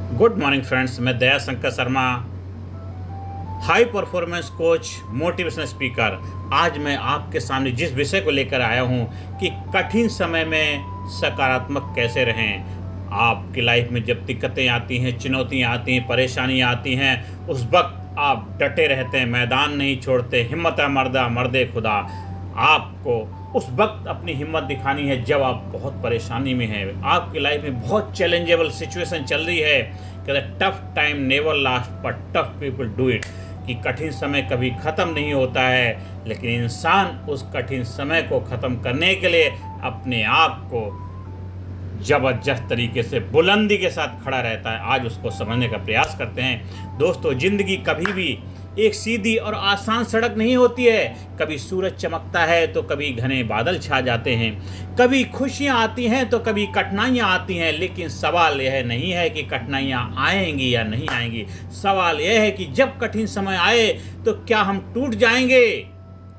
Good morning friends, मैं Daya Shankar Sharma, high performance coach, motivational speaker. आज मैं आपके सामने जिस विषय को लेकर आया हूं कि कठिन समय में सकारात्मक कैसे रहें। आपकी लाइफ में जब दिक्कतें आती हैं, चुनौतियां आती हैं, परेशानियां आती हैं, उस वक्त आप डटे रहते हैं, मैदान नहीं छोड़ते। हिम्मत है मर्दा मर्दे खुदा। आपको उस वक्त अपनी हिम्मत दिखानी है जब आप बहुत परेशानी में हैं, आपकी लाइफ में बहुत चैलेंजेबल सिचुएशन चल रही है। कहते tough time never last but tough people do it, कि कठिन समय कभी ख़त्म नहीं होता है, लेकिन इंसान उस कठिन समय को ख़त्म करने के लिए अपने आप को ज़बरदस्त तरीके से बुलंदी के साथ खड़ा रहता है। आज उसको समझने का प्रयास करते हैं। दोस्तों, ज़िंदगी कभी भी एक सीधी और आसान सड़क नहीं होती है। कभी सूरज चमकता है तो कभी घने बादल छा जाते हैं, कभी खुशियां आती हैं तो कभी कठिनाइयां आती हैं। लेकिन सवाल यह नहीं है कि कठिनाइयां आएंगी या नहीं आएंगी, सवाल यह है कि जब कठिन समय आए तो क्या हम टूट जाएंगे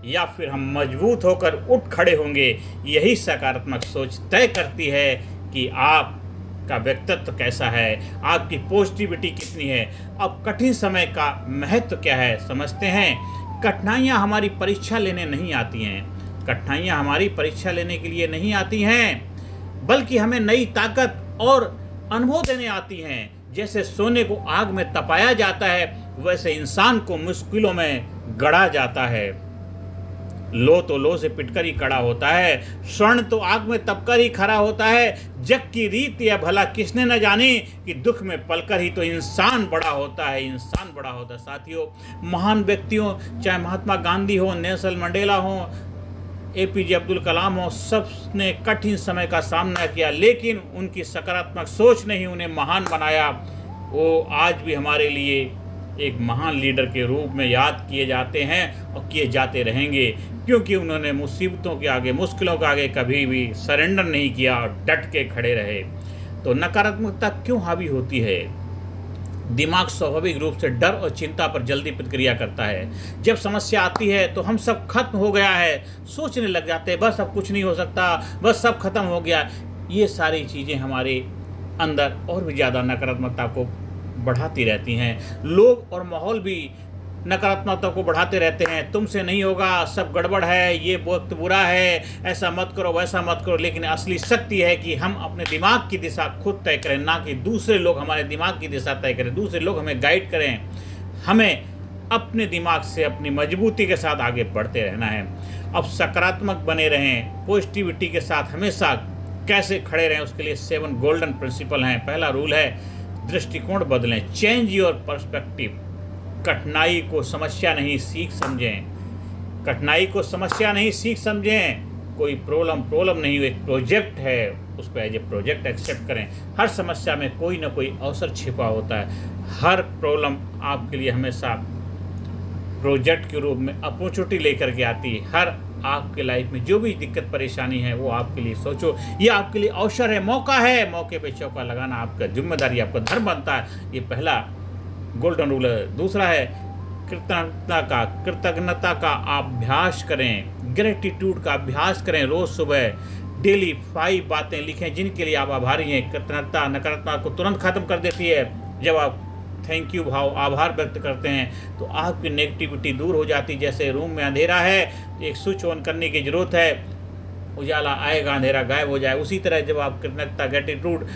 या फिर हम मजबूत होकर उठ खड़े होंगे। यही सकारात्मक सोच तय करती है कि आपका व्यक्तित्व कैसा है, आपकी पॉजिटिविटी कितनी है। अब कठिन समय का महत्व क्या है समझते हैं। कठिनाइयाँ हमारी परीक्षा लेने नहीं आती हैं, कठिनाइयाँ हमारी परीक्षा लेने के लिए नहीं आती हैं, बल्कि हमें नई ताकत और अनुभव देने आती हैं। जैसे सोने को आग में तपाया जाता है, वैसे इंसान को मुश्किलों में गढ़ा जाता है। लो तो लो से पिटकर ही खड़ा होता है, स्वर्ण तो आग में तपकर ही खड़ा होता है। जग की रीत या भला किसने न जानी कि दुख में पलकर ही तो इंसान बड़ा होता है, इंसान बड़ा होता है। साथियों, महान व्यक्तियों, चाहे महात्मा गांधी हो, नेल्सन मंडेला हो, APJ अब्दुल कलाम हो, सब ने कठिन समय का सामना किया, लेकिन उनकी सकारात्मक सोच ने ही उन्हें महान बनाया। वो आज भी हमारे लिए एक महान लीडर के रूप में याद किए जाते हैं और किए जाते रहेंगे, क्योंकि उन्होंने मुसीबतों के आगे, मुश्किलों के आगे कभी भी सरेंडर नहीं किया और डट के खड़े रहे। तो नकारात्मकता क्यों हावी होती है? दिमाग स्वाभाविक रूप से डर और चिंता पर जल्दी प्रतिक्रिया करता है। जब समस्या आती है तो हम सब खत्म हो गया है सोचने लग जाते हैं, बस अब कुछ नहीं हो सकता, बस सब खत्म हो गया। ये सारी चीज़ें हमारे अंदर और भी ज़्यादा नकारात्मकता को बढ़ाती रहती हैं। लोग और माहौल भी नकारात्मकता को बढ़ाते रहते हैं। तुमसे नहीं होगा, सब गड़बड़ है, ये वक्त बुरा है, ऐसा मत करो, वैसा मत करो। लेकिन असली शक्ति है कि हम अपने दिमाग की दिशा खुद तय करें, ना कि दूसरे लोग हमारे दिमाग की दिशा तय करें, दूसरे लोग हमें गाइड करें। हमें अपने दिमाग से अपनी मजबूती के साथ आगे बढ़ते रहना है। अब सकारात्मक बने रहें, पॉजिटिविटी के साथ हमेशा कैसे खड़े रहें, उसके लिए 7 गोल्डन प्रिंसिपल हैं। पहला रूल है दृष्टिकोण बदलें, चेंज योर पर्सपेक्टिव। कठिनाई को समस्या नहीं सीख समझें, कठिनाई को समस्या नहीं सीख समझें। कोई प्रॉब्लम नहीं, एक प्रोजेक्ट है, उसको एज ए प्रोजेक्ट एक्सेप्ट करें। हर समस्या में कोई ना कोई अवसर छिपा होता है। हर प्रॉब्लम आपके लिए हमेशा प्रोजेक्ट के रूप में अपॉर्चुनिटी लेकर के आती है। हर आपके लाइफ में जो भी दिक्कत परेशानी है वो आपके लिए सोचो, ये आपके लिए अवसर है, मौका है। मौके पे चौका लगाना आपका जिम्मेदारी, आपका धर्म बनता है। ये पहला गोल्डन रूल है। दूसरा है कृतज्ञता का अभ्यास करें, ग्रेटिट्यूड का अभ्यास करें। रोज़ सुबह डेली 5 बातें लिखें जिनके लिए आप आभारी हैं। कृतज्ञता नकारात्मकता को तुरंत खत्म कर देती है। जब आप थैंक यू भाव, आभार व्यक्त करते हैं तो आपकी नेगेटिविटी दूर हो जाती है। जैसे रूम में अंधेरा है, एक स्विच ऑन करने की ज़रूरत है, उजाला आएगा, अंधेरा गायब हो जाए। उसी तरह जब आप कृतज्ञता, ग्रेटिट्यूड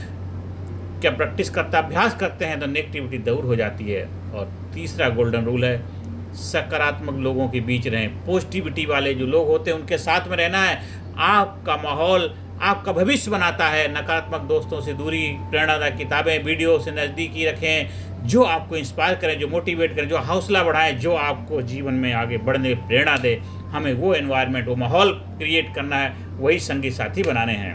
क्या प्रैक्टिस करते, अभ्यास करते हैं तो नेगेटिविटी दूर हो जाती है। और तीसरा गोल्डन रूल है सकारात्मक लोगों के बीच रहें। पॉजिटिविटी वाले जो लोग होते हैं उनके साथ में रहना है। आपका माहौल आपका भविष्य बनाता है। नकारात्मक दोस्तों से दूरी, प्रेरणादायक किताबें, वीडियो से नज़दीकी रखें जो आपको इंस्पायर करें, जो मोटिवेट करें, जो हौसला बढ़ाएं, जो आपको जीवन में आगे बढ़ने की प्रेरणा दे। हमें वो एनवायरनमेंट, वो माहौल क्रिएट करना है, वही संगी साथी बनाने हैं।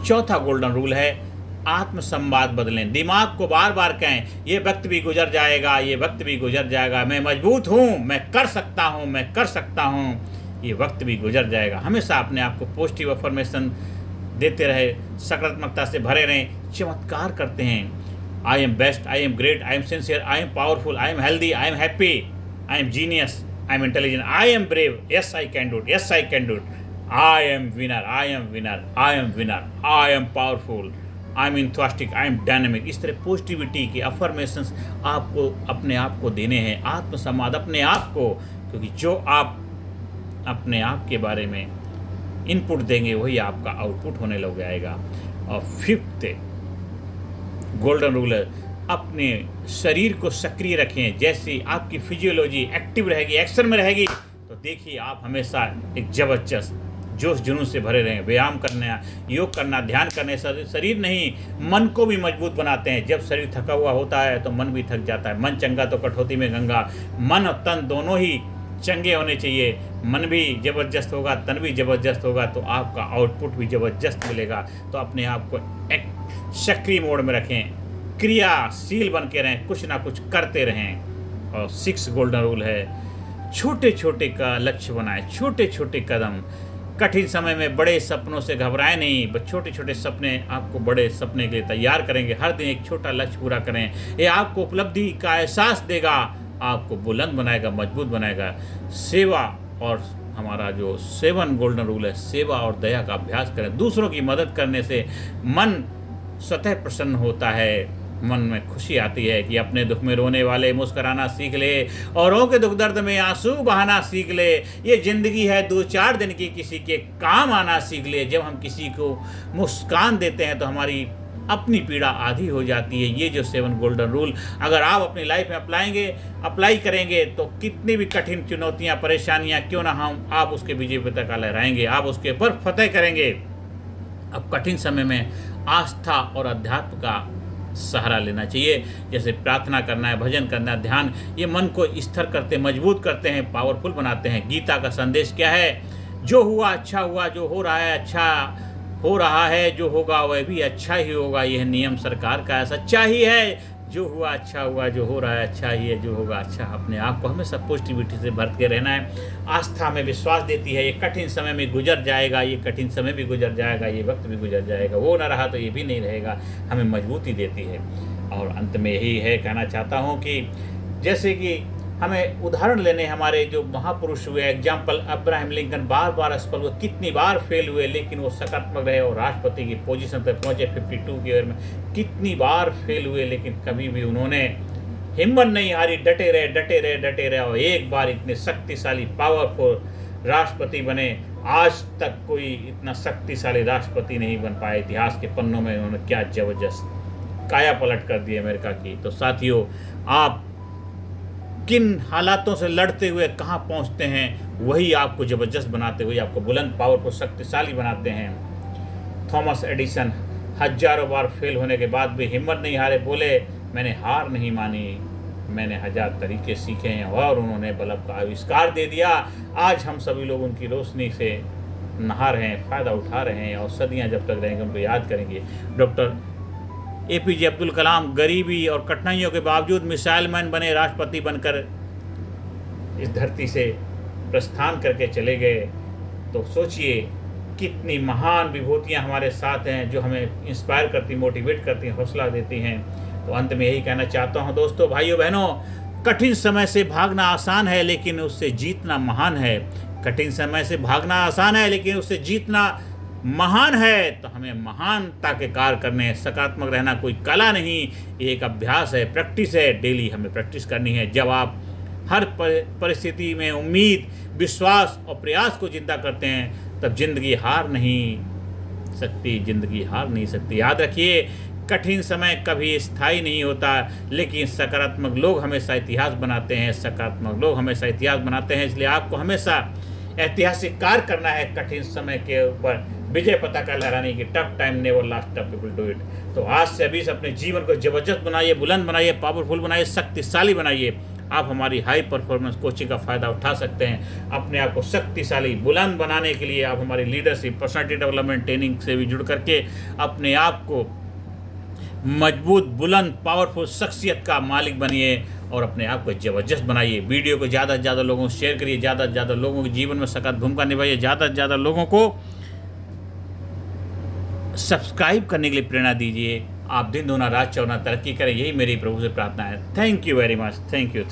चौथा गोल्डन रूल है आत्मसंवाद बदलें। दिमाग को बार बार कहें ये वक्त भी गुजर जाएगा, ये वक्त भी गुजर जाएगा, मैं मजबूत हूँ, मैं कर सकता हूँ, मैं कर सकता हूँ, ये वक्त भी गुजर जाएगा। हमेशा अपने आप को पॉजिटिव अफर्मेशन देते रहे, सकारात्मकता से भरे रहें। चमत्कार करते हैं। I am best, I am great, I am sincere, I am powerful, I am healthy, I am happy, I am genius, I am intelligent, I am brave, yes I can do it, I am winner, I am winner, I am winner, I am winner, I am powerful, I am enthusiastic, I am dynamic. इस तरह positivity के affirmations आपको अपने आप को देने हैं, आत्मसम्मान अपने आप को, क्योंकि जो आप अपने आप के बारे में इनपुट देंगे वही आपका आउटपुट होने लग जाएगा। और फिफ्थ गोल्डन रूल है, अपने शरीर को सक्रिय रखें। जैसे आपकी फिजियोलॉजी एक्टिव रहेगी, एक्शन में रहेगी, तो देखिए आप हमेशा एक ज़बरदस्त जोश जुनून से भरे रहें। व्यायाम करना, योग करना, ध्यान करने से शरीर नहीं मन को भी मजबूत बनाते हैं। जब शरीर थका हुआ होता है तो मन भी थक जाता है। मन चंगा तो कठौती में गंगा। मन और तन दोनों ही चंगे होने चाहिए। मन भी ज़बरदस्त होगा, तन भी ज़बरदस्त होगा, तो आपका आउटपुट भी ज़बरदस्त मिलेगा। तो अपने आप को एक सक्रिय मोड में रखें, क्रियाशील बन के रहें, कुछ ना कुछ करते रहें। और 6 गोल्डन रूल है, छोटे छोटे का लक्ष्य बनाएं, छोटे छोटे कदम। कठिन समय में बड़े सपनों से घबराएं नहीं, बस छोटे छोटे सपने आपको बड़े सपने के लिए तैयार करेंगे। हर दिन एक छोटा लक्ष्य पूरा करें, ये आपको उपलब्धि का एहसास देगा, आपको बुलंद बनाएगा, मजबूत बनाएगा। सेवा और हमारा जो 7 गोल्डन रूल है, सेवा और दया का अभ्यास करें। दूसरों की मदद करने से मन स्वतः प्रसन्न होता है, मन में खुशी आती है कि अपने दुख में रोने वाले मुस्कुराना सीख ले, औरों के दुख दर्द में आंसू बहाना सीख ले। ये ज़िंदगी है 2-4 दिन की, किसी के काम आना सीख ले। जब हम किसी को मुस्कान देते हैं तो हमारी अपनी पीड़ा आधी हो जाती है। ये जो 7 गोल्डन रूल अगर आप अपनी लाइफ में अप्लाई करेंगे तो कितनी भी कठिन चुनौतियाँ, परेशानियाँ क्यों ना आप उसके विजय पताका लहराएंगे, आप उसके ऊपर फतेह करेंगे। अब कठिन समय में आस्था और अध्यात्म का सहारा लेना चाहिए। जैसे प्रार्थना करना है, भजन करना है, ध्यान, ये मन को स्थिर करते, मजबूत करते हैं, पावरफुल बनाते हैं। गीता का संदेश क्या है? जो हुआ अच्छा हुआ, जो हो रहा है अच्छा हो रहा है, जो होगा वह भी अच्छा ही होगा। यह नियम सरकार का है, सच्चा ही है। जो हुआ अच्छा हुआ, जो हो रहा है अच्छा ही है, जो होगा अच्छा। अपने आप को हमेशा पॉजिटिविटी से भर के रहना है। आस्था में विश्वास देती है, ये कठिन समय में गुजर जाएगा, ये कठिन समय भी गुजर जाएगा, ये वक्त भी गुजर जाएगा, वो ना रहा तो ये भी नहीं रहेगा, हमें मजबूती देती है। और अंत में यही है, कहना चाहता हूँ कि जैसे कि हमें उदाहरण लेने हमारे जो महापुरुष हुए, एग्जाम्पल अब्राहम लिंकन, बार बार असफल हुए, कितनी बार फेल हुए, लेकिन वो सकारात्मक रहे और राष्ट्रपति की पोजीशन तक पहुँचे 52 की उम्र में। कितनी बार फेल हुए, लेकिन कभी भी उन्होंने हिम्मत नहीं हारी, डटे रहे डटे रहे डटे रहे, और एक बार इतने शक्तिशाली पावरफुल राष्ट्रपति बने। आज तक कोई इतना शक्तिशाली राष्ट्रपति नहीं बन पाया इतिहास के पन्नों में। उन्होंने क्या जबरदस्त काया पलट कर दी अमेरिका की। तो साथियों, आप किन हालातों से लड़ते हुए कहाँ पहुँचते हैं, वही आपको ज़बरदस्त बनाते हुए आपको बुलंद, पावरफुल, शक्तिशाली बनाते हैं। थॉमस एडिसन हजारों बार फेल होने के बाद भी हिम्मत नहीं हारे, बोले मैंने हार नहीं मानी, मैंने 1000 तरीके सीखे हैं और उन्होंने बल्ब का आविष्कार दे दिया। आज हम सभी लोग उनकी रोशनी से नहा रहे हैं, फ़ायदा उठा रहे हैं, और सदियाँ जब तक रहेंगे उनको याद करेंगे। डॉक्टर APJ अब्दुल कलाम गरीबी और कठिनाइयों के बावजूद मिसाइल मैन बने, राष्ट्रपति बनकर इस धरती से प्रस्थान करके चले गए। तो सोचिए कितनी महान विभूतियाँ हमारे साथ हैं जो हमें इंस्पायर करती, मोटिवेट करती, हौसला देती हैं। तो अंत में यही कहना चाहता हूँ दोस्तों, भाइयों बहनों, कठिन समय से भागना आसान है लेकिन उससे जीतना महान है। कठिन समय से भागना आसान है लेकिन उससे जीतना महान है। तो हमें महानता के कार्य करने हैं। सकारात्मक रहना कोई कला नहीं, एक अभ्यास है, प्रैक्टिस है। डेली हमें प्रैक्टिस करनी है। जब आप हर परिस्थिति में उम्मीद, विश्वास और प्रयास को जिंदा करते हैं तब जिंदगी हार नहीं सकती, जिंदगी हार नहीं सकती। याद रखिए, कठिन समय कभी स्थायी नहीं होता, लेकिन सकारात्मक लोग हमेशा इतिहास बनाते हैं। सकारात्मक लोग हमेशा इतिहास बनाते हैं। इसलिए आपको हमेशा ऐतिहासिक कार्य करना है कठिन समय के ऊपर विजय पताका लहराने की। Tough time never last, tough people do it. तो आज से अभी से अपने जीवन को जबरदस्त बनाइए, बुलंद बनाइए, पावरफुल बनाइए, शक्तिशाली बनाइए। आप हमारी हाई परफॉर्मेंस कोचिंग का फ़ायदा उठा सकते हैं। अपने आप को शक्तिशाली, बुलंद बनाने के लिए आप हमारी लीडरशिप, पर्सनालिटी डेवलपमेंट ट्रेनिंग से भी जुड़ करके अपने आप को मजबूत, बुलंद, पावरफुल शख्सियत का मालिक बनिए और अपने आप को ज़बरदस्त बनाइए। वीडियो को ज़्यादा से ज़्यादा लोगों को शेयर करिए, ज़्यादा से ज़्यादा लोगों के जीवन में सकारात्मक भूमिका निभाइए, ज़्यादा से ज़्यादा लोगों को सब्सक्राइब करने के लिए प्रेरणा दीजिए। आप दिन दूना रात चौगुना तरक्की करें, यही मेरी प्रभु से प्रार्थना है। Thank you very much. Thank you.